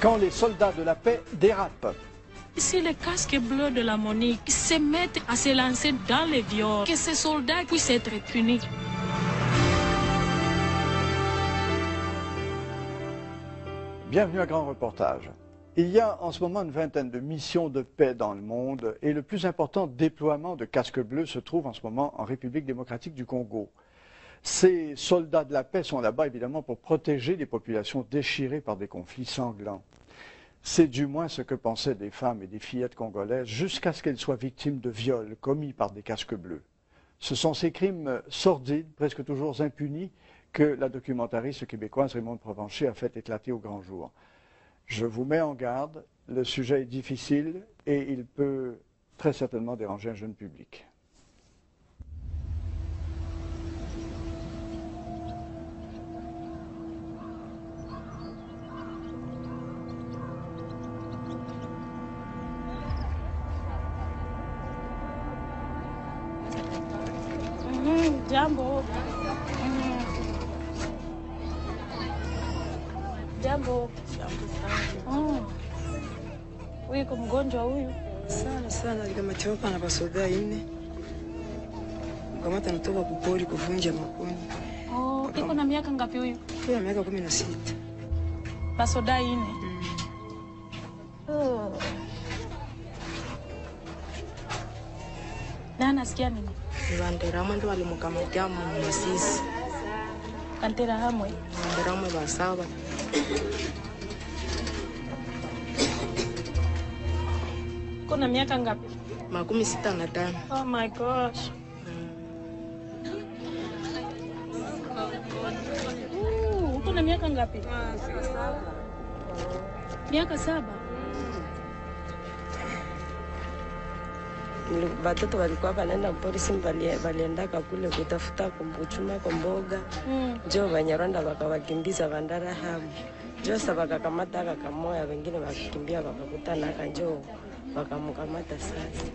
quand les soldats de la paix dérapent. C'est les casques bleus de la Monique qui se mettent à se lancer dans les viols, que ces soldats puissent être punis. Bienvenue à Grand Reportage. Il y a en ce moment une vingtaine de missions de paix dans le monde et le plus important déploiement de casques bleus se trouve en ce moment en République démocratique du Congo. Ces soldats de la paix sont là-bas évidemment pour protéger les populations déchirées par des conflits sanglants. C'est du moins ce que pensaient des femmes et des fillettes congolaises jusqu'à ce qu'elles soient victimes de viols commis par des casques bleus. Ce sont ces crimes sordides, presque toujours impunis, que la documentariste québécoise Raymonde Provencher a fait éclater au grand jour. Je vous mets en garde, le sujet est difficile et il peut très certainement déranger un jeune public. Jambo. Jambo. Huyu kwa mgonjwa huyu sana alikamatiwa hapa na basoda ine kamata natoka kupori kuvunja makoni. Iko na miaka ngapi huyu? Huyu miaka 16. Basoda ine. Na nasikia nini? Nibanderamo ndo walimukamatia Masisi. Kantera hamwe. Nibanderamo basaba. Kuna miaka ngapi? 65. Oh my gosh. Uko na miaka ngapi? Miaka 7. Watoto walikuwa wanaenda polisi, waliendaka kule kutafuta kuchuma kwa mboga. Njo Banyarwanda wakawakimbiza bandara hamu. Njo sasa wakakamata kakamoya, wengine wakakimbia wakakutana kanjo wakamukamata sasa.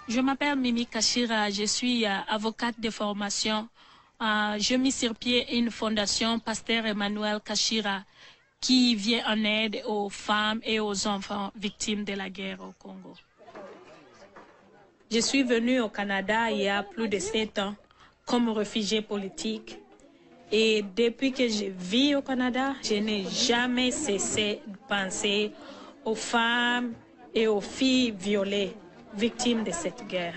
Je m'appelle Mimi Kachira, je suis avocate de formation. Je mis sur pied une fondation Pasteur Emmanuel Kachira qui vient en aide aux femmes et aux enfants victimes de la guerre au Congo. Je suis venue au Canada il y a plus de 7 ans comme réfugiée politique. Et depuis que je vis au Canada, je n'ai jamais cessé de penser aux femmes et aux filles violées, victimes de cette guerre.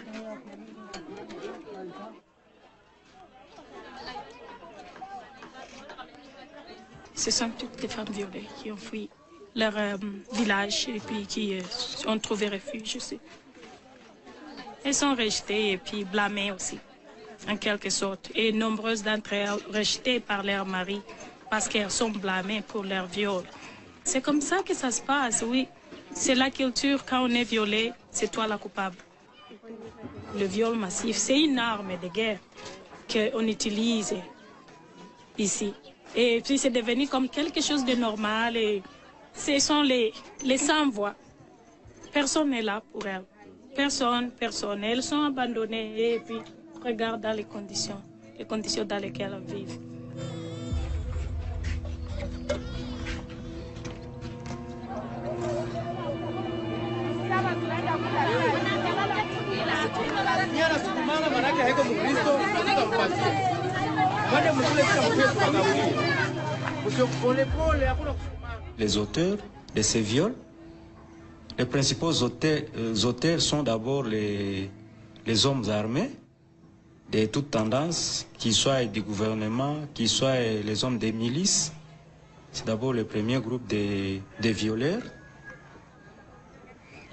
Ce sont toutes les femmes violées qui ont fui leur village et puis qui ont trouvé refuge ici. Elles sont rejetées et puis blâmées aussi. en quelque sorte, et nombreuses d'entre elles rejetées par leur mari parce qu'elles sont blâmées pour leur viol. C'est comme ça que ça se passe, oui. C'est la culture, quand on est violé, c'est toi la coupable. Le viol massif, c'est une arme de guerre qu'on utilise ici. Et puis c'est devenu comme quelque chose de normal et ce sont les sans-voix. Personne n'est là pour elles. Personne. Elles sont abandonnées et puis regarde dans les conditions dans lesquelles elles vivent. Les auteurs de ces viols, les principaux auteurs sont d'abord les hommes armés de toutes tendances, qu'ils soient du gouvernement, qu'ils soient les hommes des milices. C'est d'abord le premier groupe des violeurs.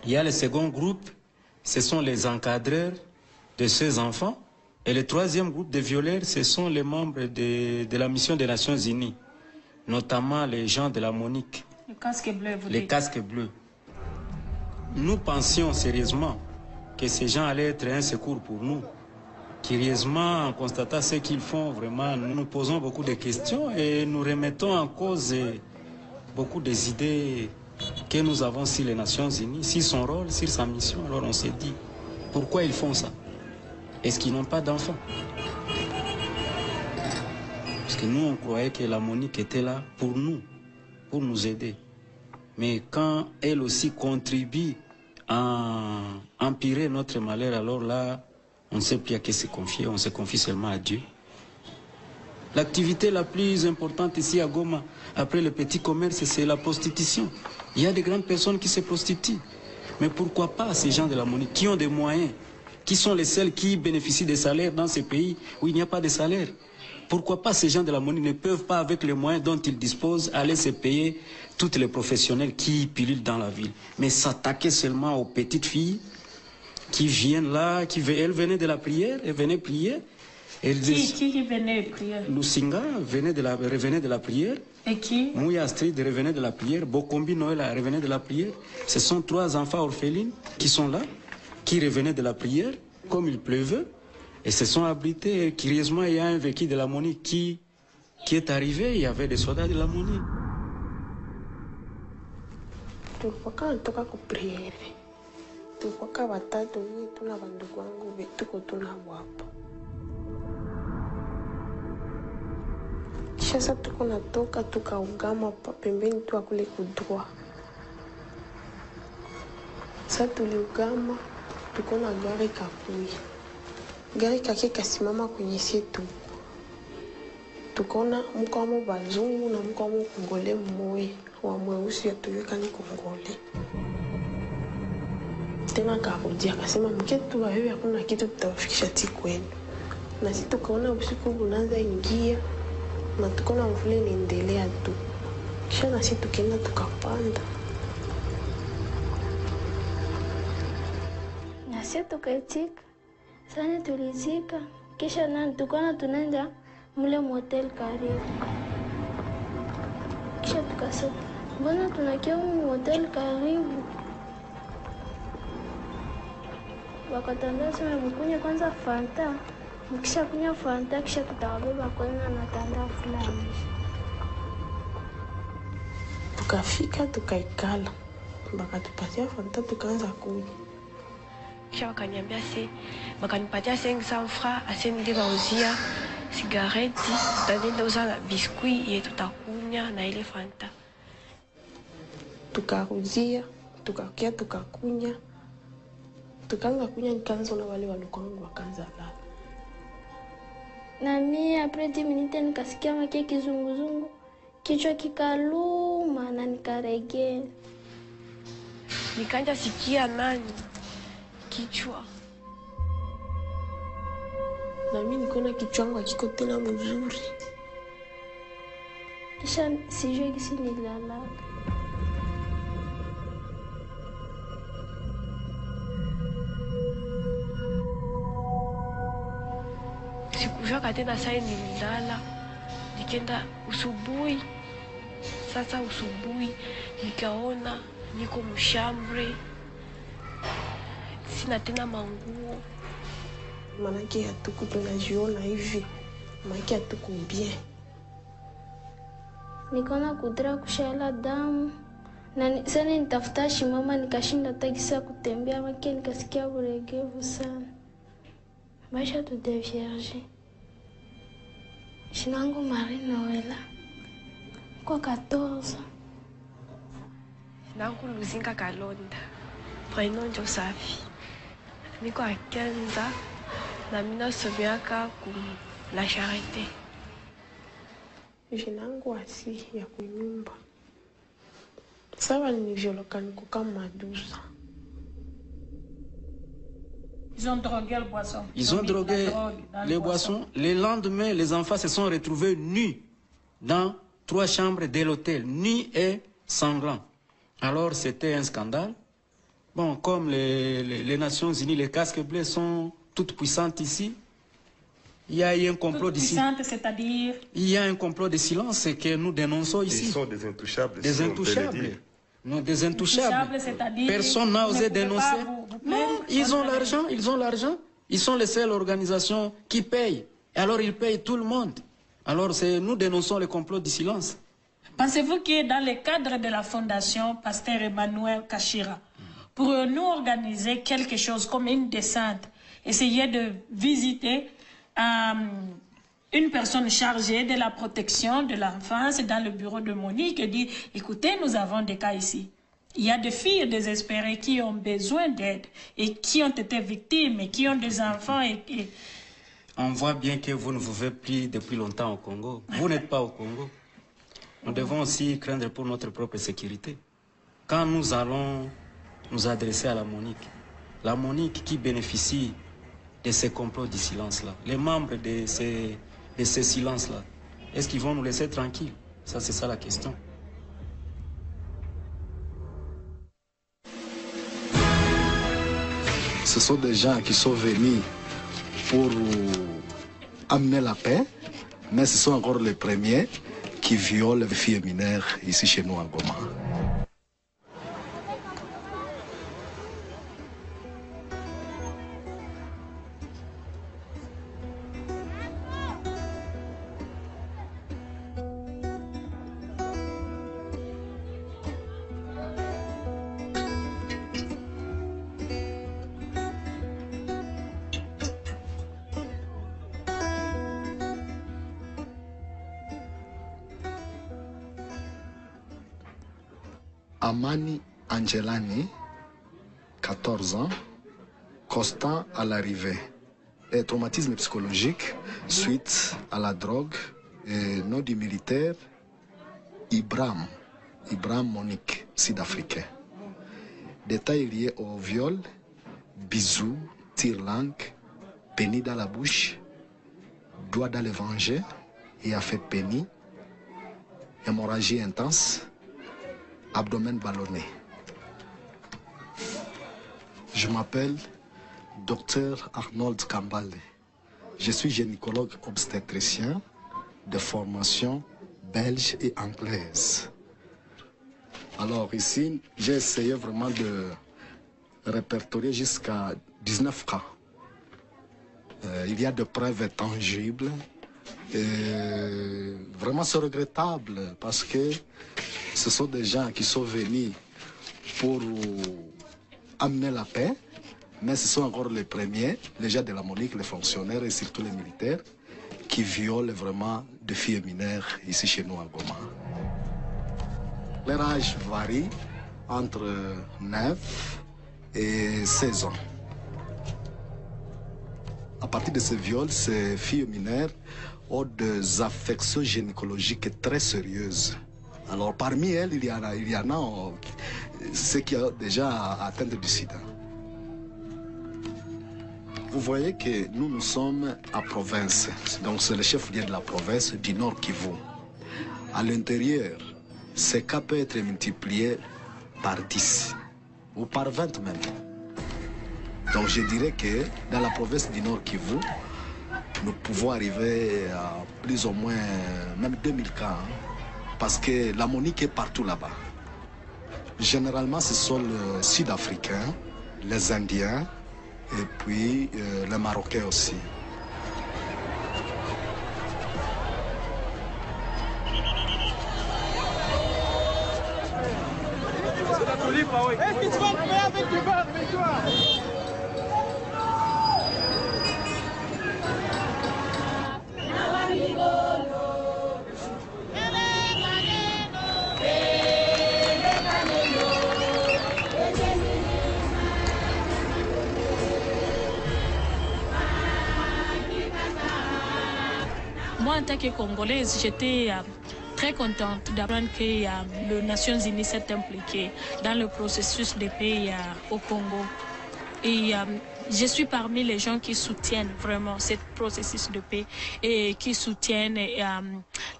Il y a le second groupe, ce sont les encadreurs de ces enfants. Et le troisième groupe de violeurs, ce sont les membres de la mission des Nations Unies, notamment les gens de la MONUC. Les casques bleus, vous dites. Les casques bleus. Nous pensions sérieusement que ces gens allaient être un secours pour nous. Curieusement, en constatant ce qu'ils font, vraiment, nous nous posons beaucoup de questions et nous remettons en cause beaucoup des idées que nous avons sur les Nations Unies, sur son rôle, sur sa mission. Alors on s'est dit, pourquoi ils font ça? Est-ce qu'ils n'ont pas d'enfants? Parce que nous, on croyait que la MONUC était là pour nous aider. Mais quand elle aussi contribue à empirer notre malheur, alors là, on ne sait plus à qui se confier, on se confie seulement à Dieu. L'activité la plus importante ici à Goma, après le petit commerce, c'est la prostitution. Il y a des grandes personnes qui se prostituent. Mais pourquoi pas ces gens de la MONUC qui ont des moyens, qui sont les seuls qui bénéficient des salaires dans ces pays où il n'y a pas de salaire? Pourquoi pas ces gens de la MONUC ne peuvent pas, avec les moyens dont ils disposent, aller se payer toutes les professionnels qui pilulent dans la ville, mais s'attaquer seulement aux petites filles qui viennent là, elles venaient de la prière, elles venaient prier. Qui venait prier? Lusinga revenait de la prière. Et qui? Mouya Astrid revenait de la prière. Bokombi Noël revenait de la prière. Ce sont 3 enfants orphelines qui sont là, qui revenaient de la prière, comme il pleuvait, et se sont abrités. Curieusement, il y a un véhicule de la MONUC qui est arrivé, il y avait des soldats de la MONUC. Tulikuwa natoka ku priere, tulikuwa watatu wetu na bandugu wangu tuko tunabwapa. Kisha sasa tuko natoka tukaungama pembeni tu kule kudua. Sasa tuliugama tuko na gari kakuya. Gari kake kasimama kwenye setu. Tukona mkoamo bazungu na mkoamo kongole mmoja wa mweusi atuweka ni kongole. Tena kakuja akasema mketu wa wewe hakuna kitu tutawafikisha kwenu. Na sisi tukaona usiku unaanza ingia na tukaona mvule inaendelea tu. Kisha na sisi tukaenda tukapanda. Na sisi tukaitika. Sana tulizika. Kisha na tukaona tunaenda mule motel karibu. Kisha tukasema mbona tunakia motel karibu? Wakatangaza mkunywe kwanza Fanta. Mkisha kunywa Fanta kisha tutawabeba kwenda na tanda fulani. Tukafika tukaikala. Bakatupatia Fanta tukaanza kunywa. Kisha wakanipatia 500 francs ase ndio bauzia sigareti na uza na biskuit yetu tutakunya na ile Fanta. Tukauzia, tukakia tukakunya. Tukaanza kunya nikaanza na wale walikuwa wakaanza lala. Na mimi après 10 minutes nikasikia makia kizunguzungu. Kichwa kikaluma na nikaregea. Nikaanza sikia nani kichwa. Na mimi nikaona kichwa changu hakiko tena mzuri. Kisha sijui kisi nilala. sikujua tena sai nililala, nikaenda usubuhi. Sasa usubuhi nikaona niko mshambre, sina tena manguo, manake hatuko tunajiona hivi, manake hatuko bien. Nikaona kudra kushala damu na sana nitafuta shimama, nikashinda takisa kutembea, manake nikasikia uregevu sana. Maisha tu de vierge. Shinangu Marie Noela kwa 14. Nangu Luzinga Kalonda, prénom Josafi. Niko a 15 ans, na mina somiaka ku La Charité. Jinangu asi ya kunyumba. Sawa nilivyoloka niko kama 12 ans. Ils ont drogué le boisson. Ils ont drogué les boissons. Le lendemain, les enfants se sont retrouvés nus dans 3 chambres de l'hôtel, nus et sanglants. Alors, c'était un scandale. Bon, comme les Nations Unies, les casques bleus sont toutes puissantes ici, il y a eu un complot d'ici. C'est-à-dire? Il y a un complot de silence que nous dénonçons ici. Ils sont des intouchables. Des intouchables. Non, des intouchables. Personne n'a osé dénoncer. Non, ils ont l'argent, ils ont l'argent. Ils sont les seules organisations qui payent. Alors ils payent tout le monde. Alors nous dénonçons le complot du silence. Pensez-vous que dans le cadre de la fondation Pasteur Emmanuel Kachira, pourrions-nous organiser quelque chose comme une descente, essayer de visiter une personne chargée de la protection de l'enfance dans le bureau de Monique et dit, écoutez, nous avons des cas ici. Il y a des filles désespérées qui ont besoin d'aide et qui ont été victimes et qui ont des enfants. On voit bien que vous ne vivez plus depuis longtemps au Congo. Vous n'êtes pas au Congo. Nous devons aussi craindre pour notre propre sécurité. Quand nous allons nous adresser à la Monique qui bénéficie de ces complots du silence-là, les membres de ces silences-là, est-ce qu'ils vont nous laisser tranquilles? Ça, c'est ça la question. Ce sont des gens qui sont venus pour amener la paix, mais ce sont encore les premiers qui violent les filles mineures ici chez nous à Goma. Amani Angelani, 14 ans, constant à l'arrivée. Et traumatisme psychologique suite à la drogue et nom du militaire Ibrahim Monique, sud-africain. Détails liés au viol, bisous, tire-langue, pénis dans la bouche, doigt dans le venger et a fait pénis, hémorragie intense, abdomen ballonné. Je m'appelle Dr Arnold Kambale. Je suis gynécologue obstétricien de formation belge et anglaise. Alors ici, j'ai essayé vraiment de répertorier jusqu'à 19 cas. Il y a des preuves tangibles. Et vraiment c'est regrettable parce que ce sont des gens qui sont venus pour amener la paix, mais ce sont encore les premiers, les gens de la Monique, les fonctionnaires et surtout les militaires, qui violent vraiment des filles mineures ici chez nous à Goma. Leur âge varie entre 9 et 16 ans. À partir de ces viols, ces filles mineures ont des affections gynécologiques très sérieuses. Alors parmi elles, il y en a ceux qui ont déjà atteint du sida. Vous voyez que nous sommes à province. Donc c'est le chef-lieu de la province du Nord Kivu. À l'intérieur, ces cas peuvent être multipliés par 10 ou par 20 même. Donc je dirais que dans la province du Nord Kivu, nous pouvons arriver à plus ou moins même 2000 cas, hein, parce que la Monique est partout là-bas. Généralement, ce sont les Sud-Africains, les Indiens et puis les Marocains aussi. Moi, en tant que Congolaise, j'étais très contente d'apprendre que les Nations Unies s'est impliquées dans le processus de paix au Congo. Et je suis parmi les gens qui soutiennent vraiment ce processus de paix et qui soutiennent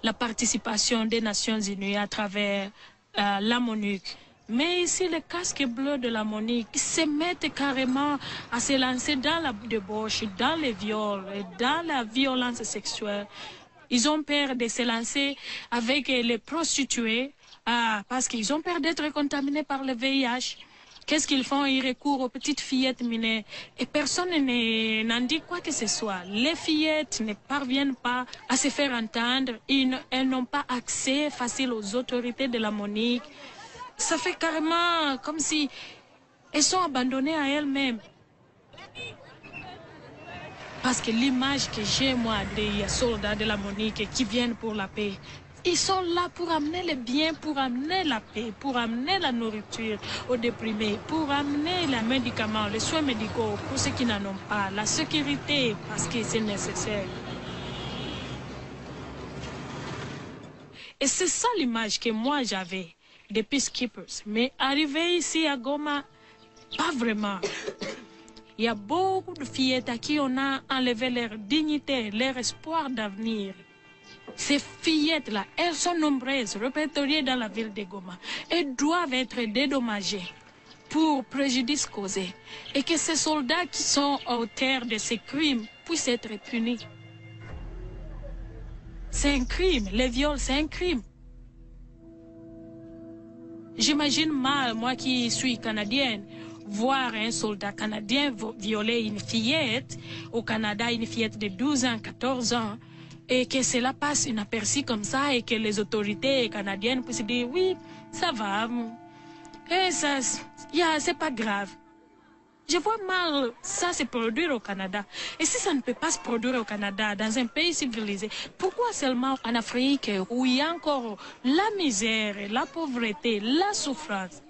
la participation des Nations Unies à travers la MONUC. Mais ici, les casques bleus de la MONUC se mettent carrément à se lancer dans la débauche, dans les viols, dans la violence sexuelle. Ils ont peur de se lancer avec les prostituées parce qu'ils ont peur d'être contaminés par le VIH. Qu'est-ce qu'ils font? Ils recourent aux petites fillettes mineures et personne n'en dit quoi que ce soit. Les fillettes ne parviennent pas à se faire entendre. Elles n'ont pas accès facile aux autorités de la MONUC. Ça fait carrément comme si elles sont abandonnées à elles-mêmes. Parce que l'image que j'ai, moi, des soldats de la MONUC qui viennent pour la paix, ils sont là pour amener le bien, pour amener la paix, pour amener la nourriture aux déprimés, pour amener les médicaments, les soins médicaux pour ceux qui n'en ont pas, la sécurité parce que c'est nécessaire. Et c'est ça l'image que moi j'avais des peacekeepers. Mais arrivé ici à Goma, pas vraiment. Il y a beaucoup de fillettes à qui on a enlevé leur dignité, leur espoir d'avenir. Ces fillettes-là, elles sont nombreuses, répertoriées dans la ville de Goma. Elles doivent être dédommagées pour préjudice causé. Et que ces soldats qui sont auteurs de ces crimes puissent être punis. C'est un crime. Les viols, c'est un crime. J'imagine mal, moi qui suis canadienne, voir un soldat canadien violer une fillette, au Canada, une fillette de 12 ans, 14 ans, et que cela passe inaperçu comme ça et que les autorités canadiennes puissent dire oui, ça va, et ça, c'est pas grave. Je vois mal ça se produire au Canada. Et si ça ne peut pas se produire au Canada, dans un pays civilisé, pourquoi seulement en Afrique où il y a encore la misère, la pauvreté, la souffrance?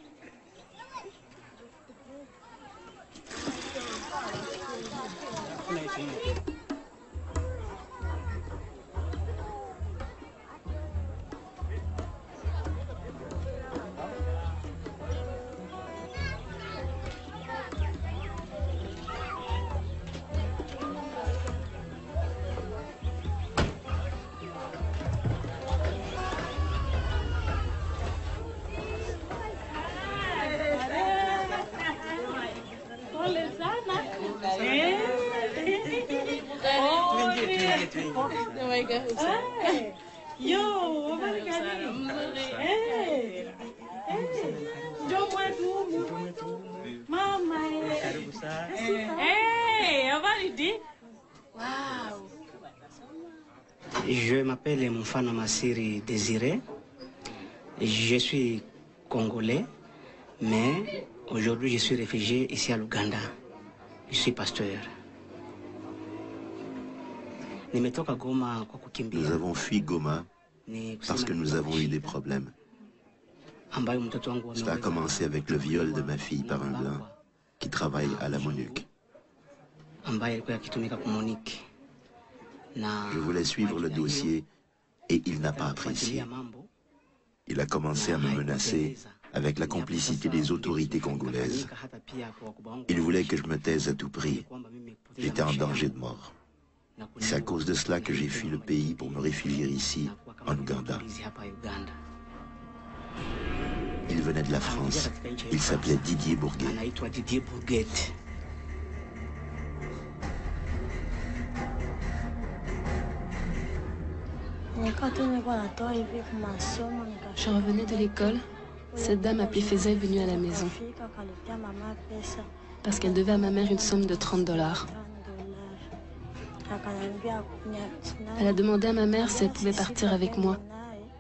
Je m'appelle Mufana Masiri Désiré. Je suis congolais, mais aujourd'hui je suis réfugié ici à l'Ouganda. Je suis pasteur. Nous avons fui Goma parce que nous avons eu des problèmes. Cela a commencé avec le viol de ma fille par un blanc qui travaille à la MONUC. Je voulais suivre le dossier et il n'a pas apprécié. Il a commencé à me menacer avec la complicité des autorités congolaises. Il voulait que je me taise à tout prix. J'étais en danger de mort. C'est à cause de cela que j'ai fui le pays pour me réfugier ici, en Ouganda. Il venait de la France. Il s'appelait Didier Bourguet. Je revenais de l'école. Cette dame appelée Feza est venue à la maison parce qu'elle devait à ma mère une somme de $30. Elle a demandé à ma mère si elle pouvait partir avec moi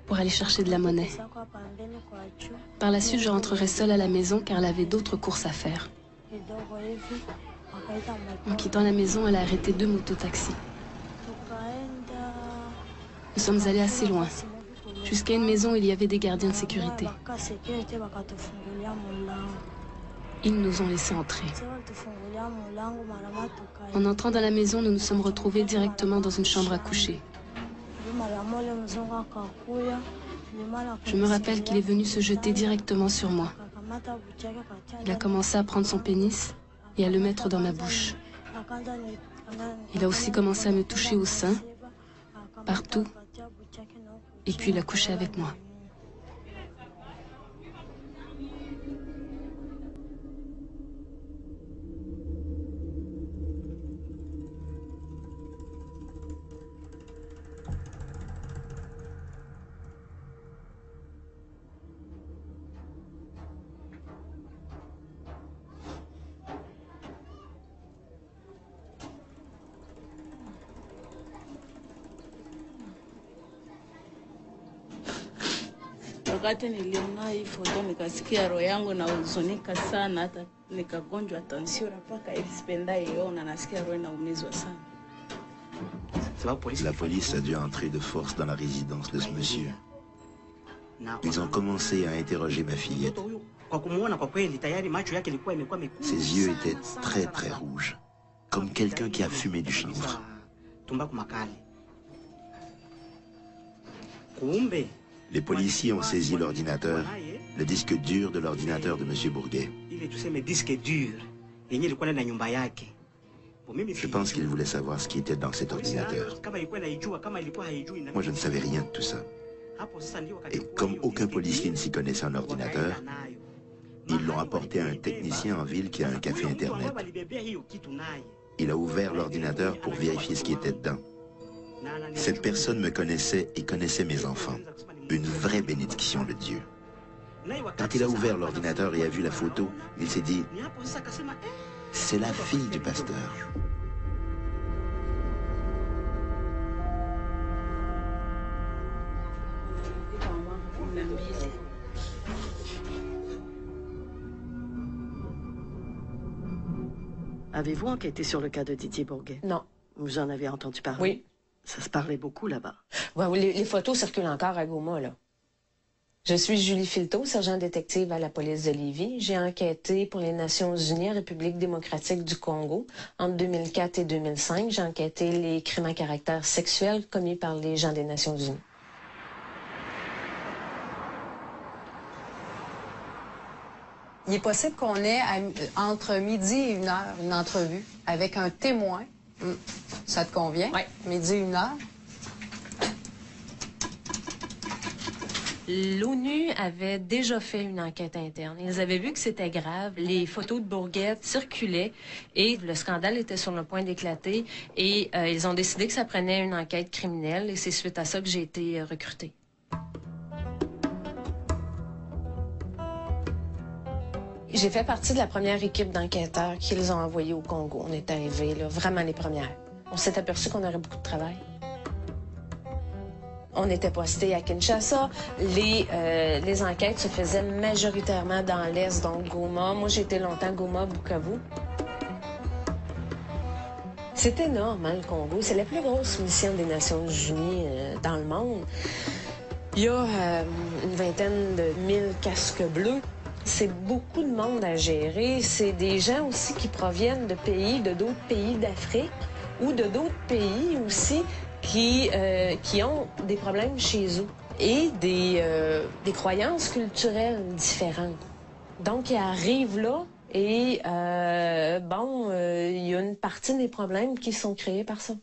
pour aller chercher de la monnaie. Par la suite, je rentrerai seule à la maison car elle avait d'autres courses à faire. En quittant la maison, elle a arrêté 2 mototaxis. Nous sommes allés assez loin, jusqu'à une maison où il y avait des gardiens de sécurité. Ils nous ont laissés entrer. En entrant dans la maison, nous nous sommes retrouvés directement dans une chambre à coucher. Je me rappelle qu'il est venu se jeter directement sur moi. Il a commencé à prendre son pénis et à le mettre dans ma bouche. Il a aussi commencé à me toucher au sein, partout, et puis il a couché avec moi. Wakati niliona hii foto nikasikia roho yangu na huzunika sana, hata nikagonjwa tension mpaka sipenda iona, nasikia roho inaumizwa sana. La police a dû entrer de force dans la résidence de ce monsieur. Ils ont commencé à interroger ma fillette. Ses yeux étaient très très rouges, comme quelqu'un qui a fumé du chanvre. Les policiers ont saisi l'ordinateur, le disque dur de l'ordinateur de M. Bourguet. Je pense qu'il voulait savoir ce qui était dans cet ordinateur. Moi, je ne savais rien de tout ça. Et comme aucun policier ne s'y connaissait en ordinateur, ils l'ont apporté à un technicien en ville qui a un café Internet. Il a ouvert l'ordinateur pour vérifier ce qui était dedans. Cette personne me connaissait et connaissait mes enfants. Une vraie bénédiction de Dieu. Quand il a ouvert l'ordinateur et a vu la photo, il s'est dit, c'est la fille du pasteur. Avez-vous enquêté sur le cas de Didier Bourguet? Non. Vous en avez entendu parler? Oui. Ça se parlait beaucoup là-bas. Ouais, les photos circulent encore à Goma, là. Je suis Julie Filteau, sergent détective à la police de Lévis. J'ai enquêté pour les Nations Unies, République démocratique du Congo. Entre 2004 et 2005, j'ai enquêté les crimes à caractère sexuel commis par les gens des Nations Unies. Il est possible qu'on ait entre midi et 1h une entrevue avec un témoin. Ça te convient? Oui. Midi, 1h. L'ONU avait déjà fait une enquête interne. Ils avaient vu que c'était grave. Les photos de Bourguet circulaient et le scandale était sur le point d'éclater. Et ils ont décidé que ça prenait une enquête criminelle et c'est suite à ça que j'ai été recrutée. J'ai fait partie de la première équipe d'enquêteurs qu'ils ont envoyée au Congo. On est arrivés, là, vraiment les premières. On s'est aperçu qu'on aurait beaucoup de travail. On était postés à Kinshasa. Les enquêtes se faisaient majoritairement dans l'Est, donc Goma. Moi, j'ai été longtemps Goma, Bukavu. C'est énorme, hein, le Congo. C'est la plus grosse mission des Nations Unies dans le monde. Il y a une vingtaine de 1000 casques bleus. C'est beaucoup de monde à gérer. C'est des gens aussi qui proviennent de d'autres pays d'Afrique ou de d'autres pays aussi qui ont des problèmes chez eux et des croyances culturelles différentes. Donc, ils arrivent là et, il y a une partie des problèmes qui sont créés par ça.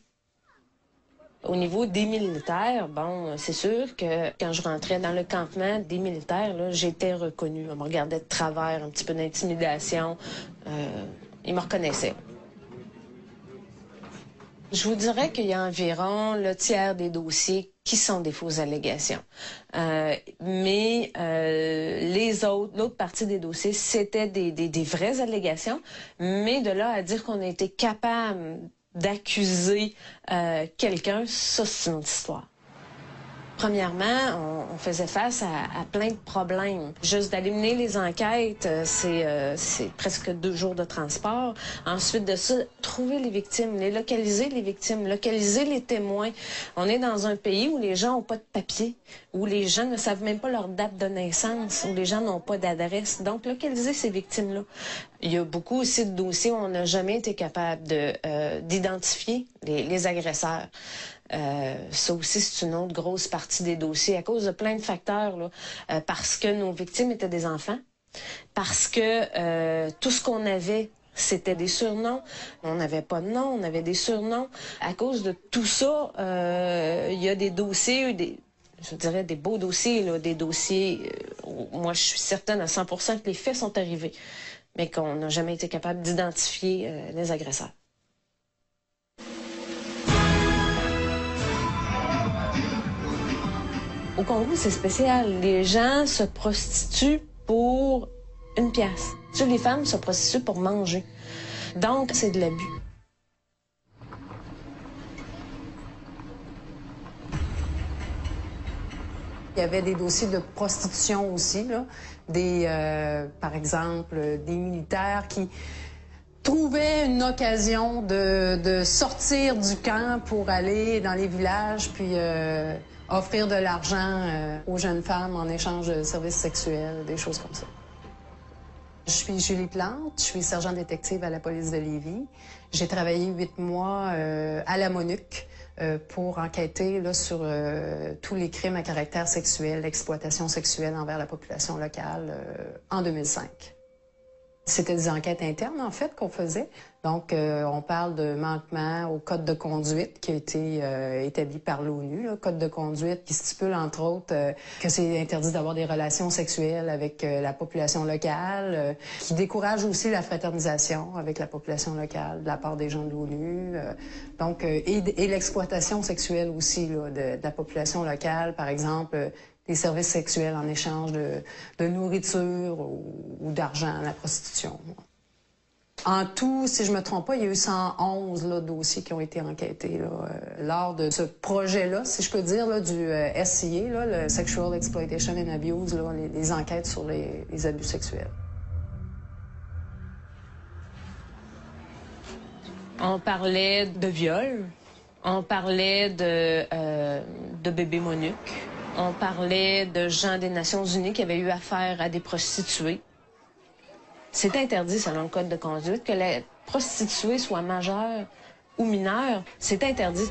Au niveau des militaires, c'est sûr que quand je rentrais dans le campement des militaires, là, j'étais reconnue. On me regardait de travers, un petit peu d'intimidation. Ils me reconnaissaient. Je vous dirais qu'il y a environ le tiers des dossiers qui sont des fausses allégations. Mais l'autre partie des dossiers, c'était des vraies allégations, mais de là à dire qu'on a été capable d'accuser quelqu'un, ça c'est une autre histoire. Premièrement, on faisait face à plein de problèmes. Juste d'aller mener les enquêtes, c'est presque 2 jours de transport. Ensuite de ça, trouver les victimes, les localiser les témoins. On est dans un pays où les gens n'ont pas de papier, où les gens ne savent même pas leur date de naissance, où les gens n'ont pas d'adresse. Donc, localiser ces victimes-là. Il y a beaucoup aussi de dossiers où on n'a jamais été capable d'identifier les agresseurs. Ça aussi, c'est une autre grosse partie des dossiers à cause de plein de facteurs, là, parce que nos victimes étaient des enfants, parce que tout ce qu'on avait, c'était des surnoms. On n'avait pas de nom, on avait des surnoms. À cause de tout ça, il y a des dossiers, je dirais des beaux dossiers, là, des dossiers où moi je suis certaine à 100% que les faits sont arrivés, mais qu'on n'a jamais été capable d'identifier les agresseurs. Au Congo, c'est spécial. Les gens se prostituent pour 1 pièce. Les femmes se prostituent pour manger. Donc, c'est de l'abus. Il y avait des dossiers de prostitution aussi, là. Par exemple, des militaires qui trouvaient une occasion de sortir du camp pour aller dans les villages, puis offrir de l'argent aux jeunes femmes en échange de services sexuels, des choses comme ça. Je suis Julie Plante, je suis sergent détective à la police de Lévis. J'ai travaillé 8 mois à la MONUC pour enquêter là, sur tous les crimes à caractère sexuel, l'exploitation sexuelle envers la population locale en 2005. C'était des enquêtes internes, en fait, qu'on faisait. Donc, on parle de manquement au code de conduite qui a été établi par l'ONU, le code de conduite qui stipule, entre autres, que c'est interdit d'avoir des relations sexuelles avec la population locale, qui décourage aussi la fraternisation avec la population locale de la part des gens de l'ONU. Et l'exploitation sexuelle aussi là, de la population locale, par exemple, des services sexuels en échange de nourriture ou d'argent, la prostitution. En tout, si je me trompe pas, il y a eu 111 là, dossiers qui ont été enquêtés là, lors de ce projet-là, si je peux dire, là, du SCA, là, le Sexual Exploitation and Abuse, là, les enquêtes sur les abus sexuels. On parlait de viol, on parlait de bébés MONUC. On parlait de gens des Nations Unies qui avaient eu affaire à des prostituées. C'est interdit, selon le code de conduite, que la prostituée soit majeure ou mineure. C'est interdit.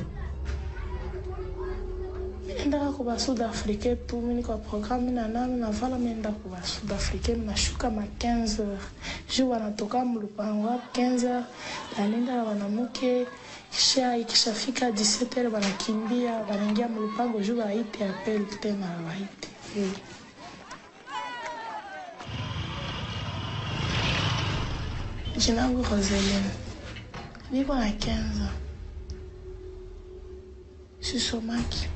Nenda kuba Sud-Africain tu mimi kwa programu na nami navala nenda kuba Sud-Africain nashuka ma 15h. Je wanatoka mlupango 15h na nenda na wanamuke kisha ikishafika 17h wanakimbia wanaingia mlupango juu waite appel tena waite. Jina langu Roseline. Niko na 15 ans. Je suis somaki.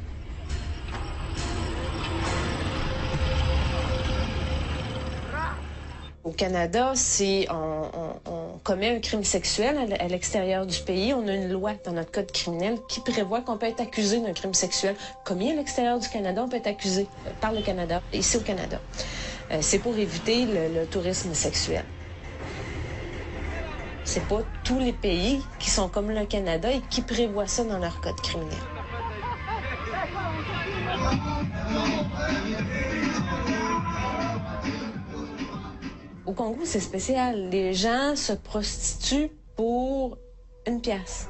Au Canada, si on commet un crime sexuel à l'extérieur du pays, on a une loi dans notre code criminel qui prévoit qu'on peut être accusé d'un crime sexuel commis à l'extérieur du Canada. On peut être accusé par le Canada, ici au Canada. C'est pour éviter le tourisme sexuel. C'est pas tous les pays qui sont comme le Canada et qui prévoient ça dans leur code criminel. Au Congo, c'est spécial. Les gens se prostituent pour 1 pièce.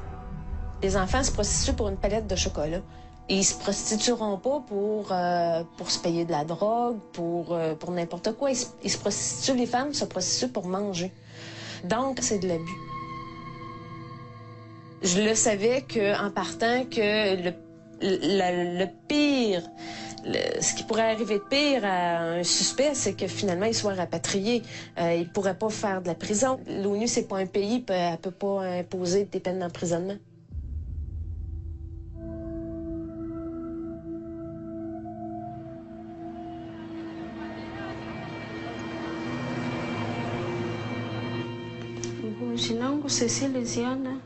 Les enfants se prostituent pour une palette de chocolat. Et ils se prostitueront pas pour se payer de la drogue, pour n'importe quoi. Ils se prostituent, les femmes se prostituent pour manger. Donc, c'est de l'abus. Je le savais qu'en partant, que le pire... ce qui pourrait arriver de pire à un suspect, c'est que finalement, il soit rapatrié. Il ne pourrait pas faire de la prison. L'ONU, c'est pas un pays, elle ne peut pas imposer des peines d'emprisonnement. Jina langu Cecile Ziana,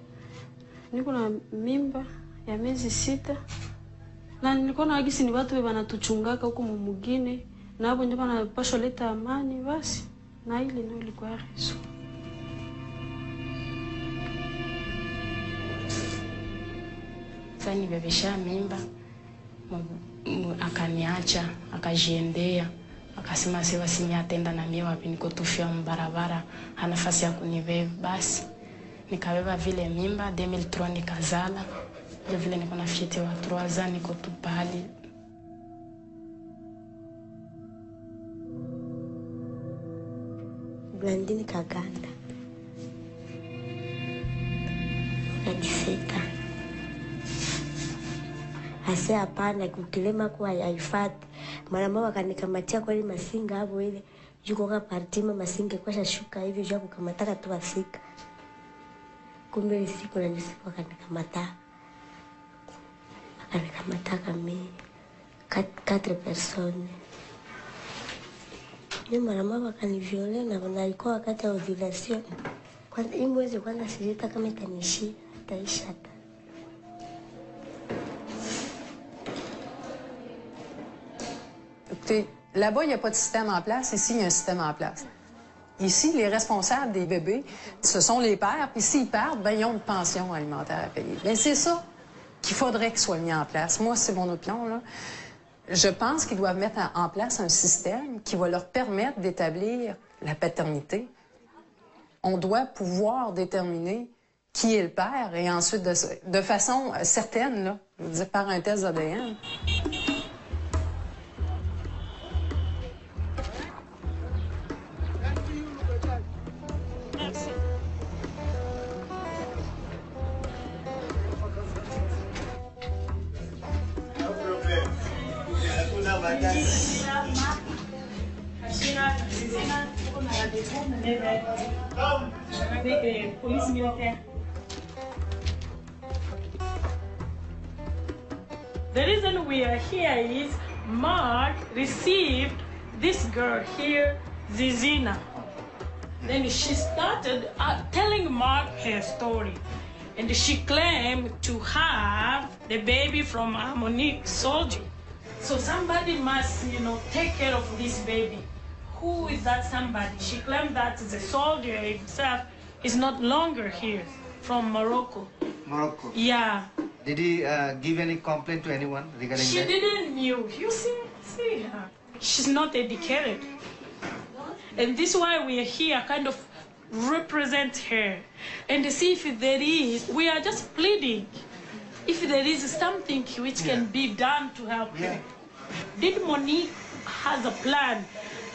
niko na mimba ya miezi 6 na nilikuwa na agisi ni watu wanatuchungaka huko mumugine na hapo ndio wanapaswa leta amani basi, na ile ndio ilikuwa reason. Sasa nibebesha mimba, akaniacha, akajiendea, akasema sewa siniatenda na mimi wapi, niko tufia mbarabara, hana nafasi ya kunibeba. Basi nikabeba vile mimba 2003 nikazala. Ndio vile niko na fiete wa 3 ans, niko tu pale. Blandine Kaganda. Najisika. Hasa hapana kukilema kwa haifati. Mara mama kanikamatia kwa ile masinga hapo ile. Yuko kwa partima masinga kwa shuka hivyo jua kukamataka tu asika. Kumbe ile siku na nisipo kanikamata. Akanikamata mimi 4 personnes. Mimi mara mama kaniviolea na alikuwa wakati wa ovulation. Kwanza hii mwezi kwanza sijita kama itanishi taisha hata. Écoutez, là-bas, il n'y a pas de système en place. Ici, il y a un système en place. Ici, les responsables des bébés, ce sont les pères. Puis s'ils partent, ben, ils ont une pension alimentaire à payer. Ben, c'est ça qu'il faudrait qu'il soit mis en place. Moi, c'est mon opinion, là. Je pense qu'ils doivent mettre en place un système qui va leur permettre d'établir la paternité. On doit pouvoir déterminer qui est le père et ensuite, de façon certaine, là, je veux dire, par un test d'ADN. Police militaire. The reason we are here is Mark received this girl here, Zizina. Then she started telling Mark her story. And she claimed to have the baby from a Monique soldier. So somebody must, take care of this baby. Who is that somebody? She claimed that the soldier himself is not longer here, from Morocco. Morocco? Yeah. Did he give any complaint to anyone regarding She that? didn't know. You see her. She's not educated. And this is why we are here, kind of represent her. And see if there is, we are just pleading, if there is something which can be done to help her. Did Monique has a plan,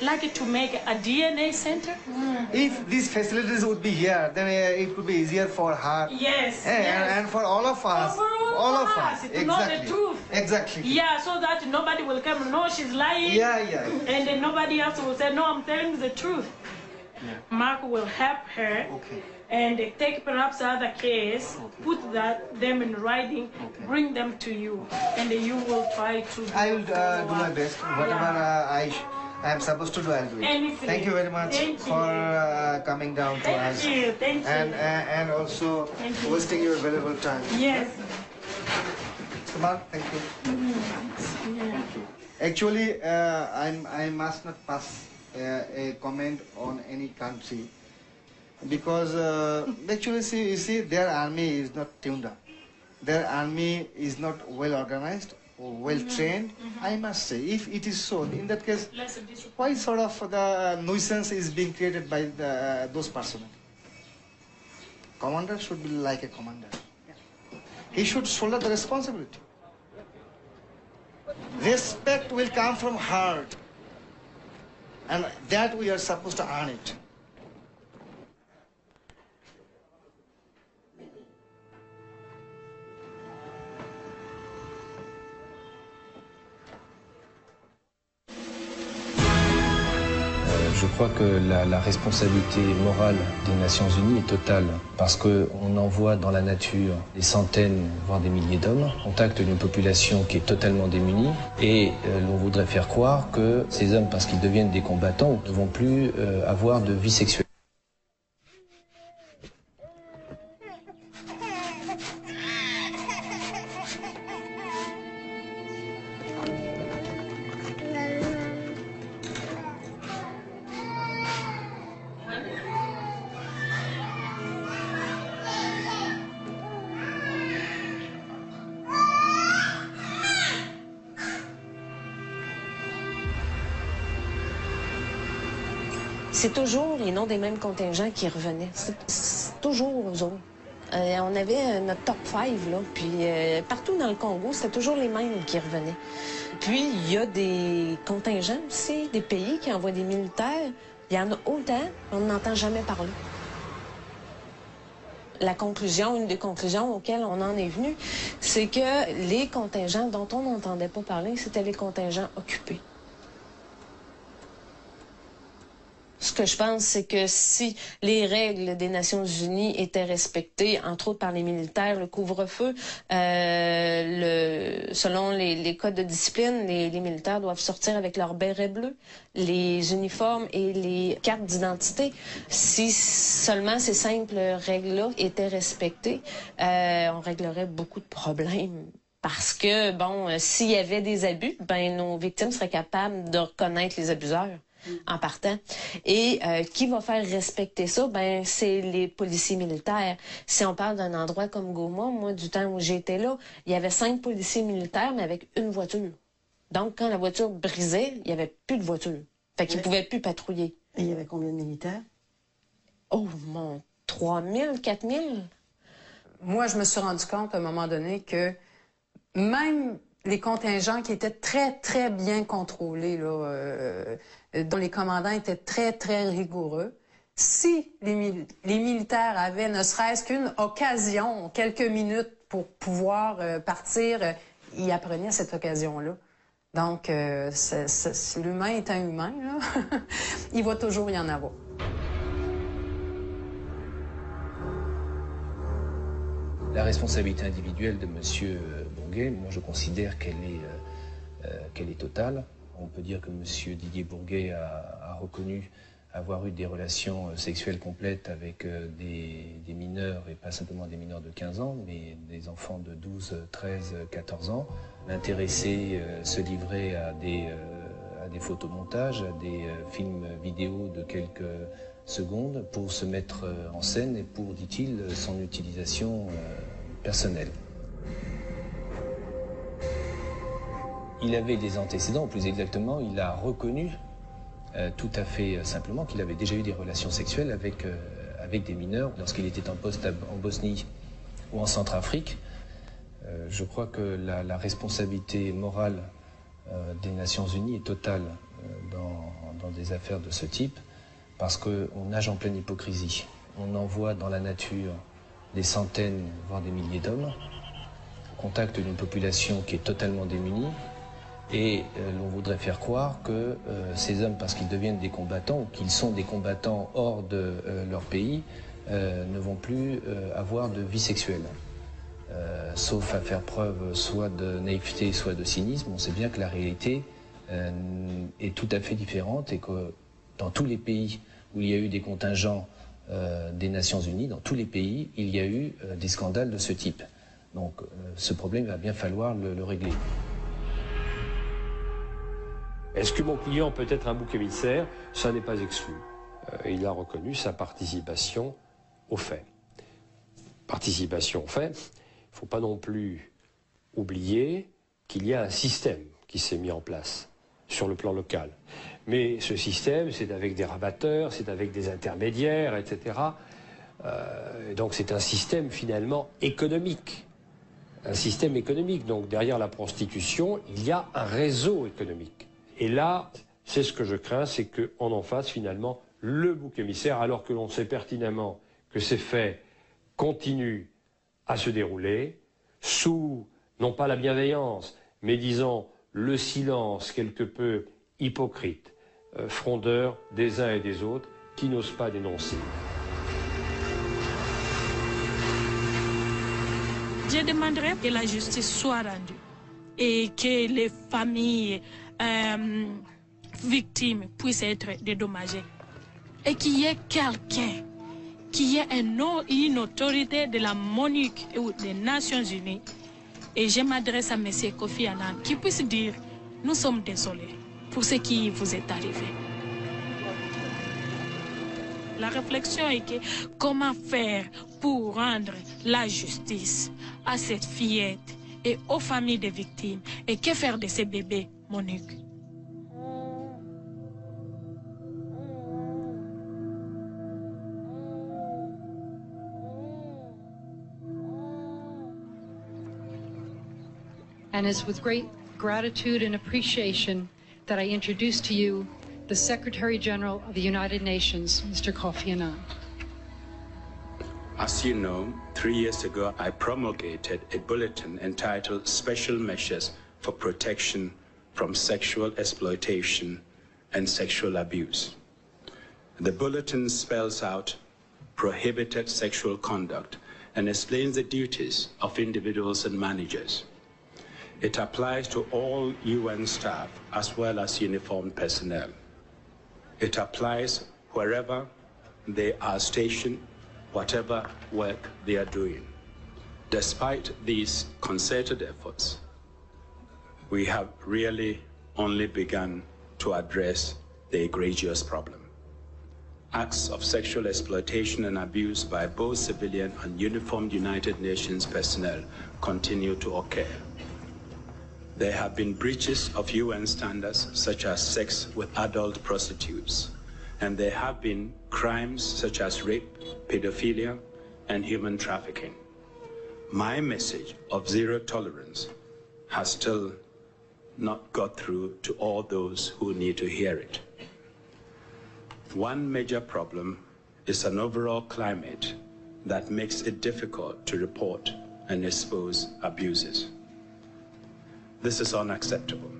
like to make a DNA center? If these facilities would be here, then it would be easier for her. Yes. And for all of us. For all of us. To know the truth. Exactly. Yeah, so that nobody will come and know she's lying. Yeah. And then nobody else will say, no, I'm telling the truth. Yeah. Mark will help her. Okay. And take perhaps other case, put them in writing, bring them to you, and you will try to do I will do my best. Whatever I am supposed to do, I'll do it. Anything. Thank you very much for coming down to us. Thank you. And also wasting your valuable time. Yes. Come on, thank you. Thank you. Actually, I must not pass a comment on any country. Because actually, you see, their army is not tuned up. Their army is not well organized or well trained. I must say, if it is so, in that case, why sort of the nuisance is being created by those personnel? Commander should be like a commander. He should shoulder the responsibility. Respect will come from heart, and that we are supposed to earn it. Je crois que la responsabilité morale des Nations Unies est totale parce qu'on envoie dans la nature des centaines, voire des milliers d'hommes, au contact d'une population qui est totalement démunie et l'on voudrait faire croire que ces hommes, parce qu'ils deviennent des combattants, ne vont plus avoir de vie sexuelle. c'est toujours les noms des mêmes contingents qui revenaient. C'est toujours eux autres. On avait notre top 5, là, puis partout dans le Congo, c'était toujours les mêmes qui revenaient. Puis, il y a des contingents aussi, des pays qui envoient des militaires. Il y en a autant, on n'entend jamais parler. La conclusion, une des conclusions auxquelles on en est venu, c'est que les contingents dont on n'entendait pas parler, c'était les contingents occupés. Ce que je pense, c'est que si les règles des Nations Unies étaient respectées, entre autres par les militaires, le couvre-feu, selon les codes de discipline, les militaires doivent sortir avec leur béret bleu, les uniformes et les cartes d'identité. Si seulement ces simples règles-là étaient respectées, on réglerait beaucoup de problèmes. Parce que, bon, s'il y avait des abus, ben nos victimes seraient capables de reconnaître les abuseurs en partant. Et qui va faire respecter ça? Ben, c'est les policiers militaires. Si on parle d'un endroit comme Goma, moi, du temps où j'étais là, il y avait 5 policiers militaires, mais avec une voiture. Donc, quand la voiture brisait, il n'y avait plus de voiture. Fait qu'ils ne pouvaient plus patrouiller. Et il y avait combien de militaires? Oh, mon, 3 000, 4 000? Moi, je me suis rendu compte à un moment donné que même les contingents qui étaient très, très bien contrôlés, là, dont les commandants étaient très, très rigoureux, si les militaires avaient ne serait-ce qu'une occasion, quelques minutes pour pouvoir partir, ils apprenaient cette occasion-là. Donc, l'humain est un humain, là. Il va toujours y en avoir. La responsabilité individuelle de M. Bourguet, moi je considère qu'elle est totale. On peut dire que M. Didier Bourguet a reconnu avoir eu des relations sexuelles complètes avec des mineurs, et pas simplement des mineurs de 15 ans, mais des enfants de 12, 13, 14 ans. L'intéressé se livrait à des photomontages, à des films vidéo de quelques secondes pour se mettre en scène et pour, dit-il, son utilisation personnelle. Il avait des antécédents, ou plus exactement, il a reconnu tout à fait simplement qu'il avait déjà eu des relations sexuelles avec des mineurs lorsqu'il était en poste en Bosnie ou en Centrafrique. Je crois que la responsabilité morale des Nations Unies est totale dans des affaires de ce type, parce qu'on nage en pleine hypocrisie. On envoie dans la nature des centaines, voire des milliers d'hommes, au contact d'une population qui est totalement démunie, et l'on voudrait faire croire que ces hommes, parce qu'ils deviennent des combattants, ou qu'ils sont des combattants hors de leur pays, ne vont plus avoir de vie sexuelle. Sauf à faire preuve soit de naïveté, soit de cynisme. On sait bien que la réalité est tout à fait différente, et que dans tous les pays où il y a eu des contingents des Nations Unies, dans tous les pays, il y a eu des scandales de ce type. Donc ce problème, il va bien falloir le régler. Est-ce que mon client peut être un bouc émissaire? Ça n'est pas exclu. Il a reconnu sa participation aux faits. Participation aux faits, il ne faut pas non plus oublier qu'il y a un système qui s'est mis en place sur le plan local. Mais ce système, c'est avec des rabatteurs, c'est avec des intermédiaires, etc. Donc c'est un système finalement économique. Un système économique. Donc derrière la prostitution, il y a un réseau économique. Et là, c'est ce que je crains, c'est qu'on en fasse finalement le bouc émissaire, alors que l'on sait pertinemment que ces faits continuent à se dérouler sous, non pas la bienveillance, mais disons le silence quelque peu hypocrite, frondeur des uns et des autres, qui n'osent pas dénoncer. Je demanderais que la justice soit rendue et que les familles victimes puissent être dédommagées. Et qu'il y ait quelqu'un, qu'il y ait une autorité de la MONUC ou des Nations Unies. Et je m'adresse à M. Kofi Annan, qui puisse dire, nous sommes désolés pour ce qui vous est arrivé. La réflexion est que comment faire pour rendre la justice à cette fillette et aux familles des victimes, et que faire de ces bébés, Monique? and it's with great gratitude and appreciation that I introduce to you the Secretary General of the United Nations, Mr. Kofi Annan. As you know, 3 years ago, I promulgated a bulletin entitled Special Measures for Protection from Sexual Exploitation and Sexual Abuse. The bulletin spells out prohibited sexual conduct and explains the duties of individuals and managers. It applies to all UN staff as well as uniformed personnel. It applies wherever they are stationed, whatever work they are doing. Despite these concerted efforts, we have really only begun to address the egregious problem. Acts of sexual exploitation and abuse by both civilian and uniformed United Nations personnel continue to occur. There have been breaches of UN standards such as sex with adult prostitutes, and there have been crimes such as rape, pedophilia, and human trafficking. My message of zero tolerance has still not got through to all those who need to hear it. One major problem is an overall climate that makes it difficult to report and expose abuses. This is unacceptable.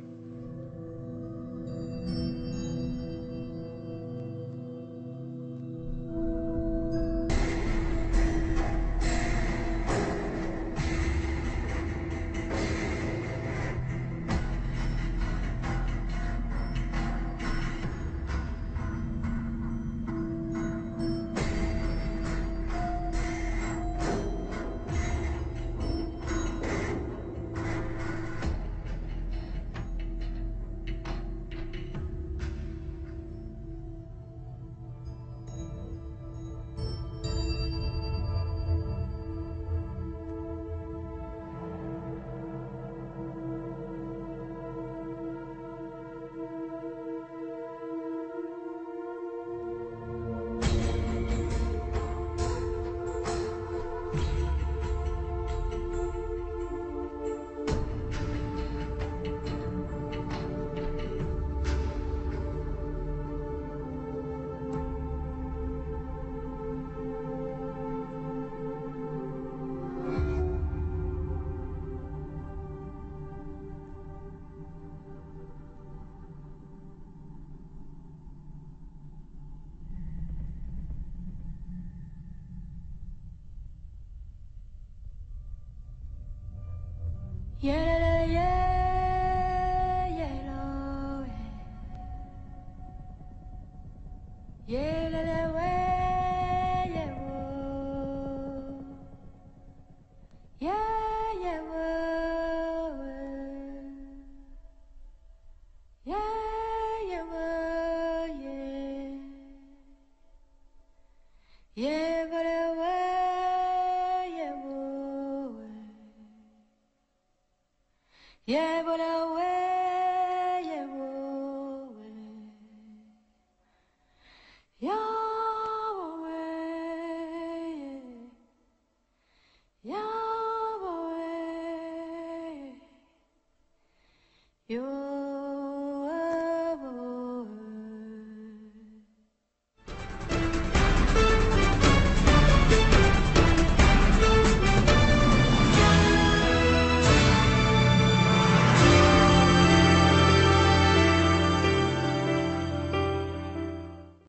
Yeah, but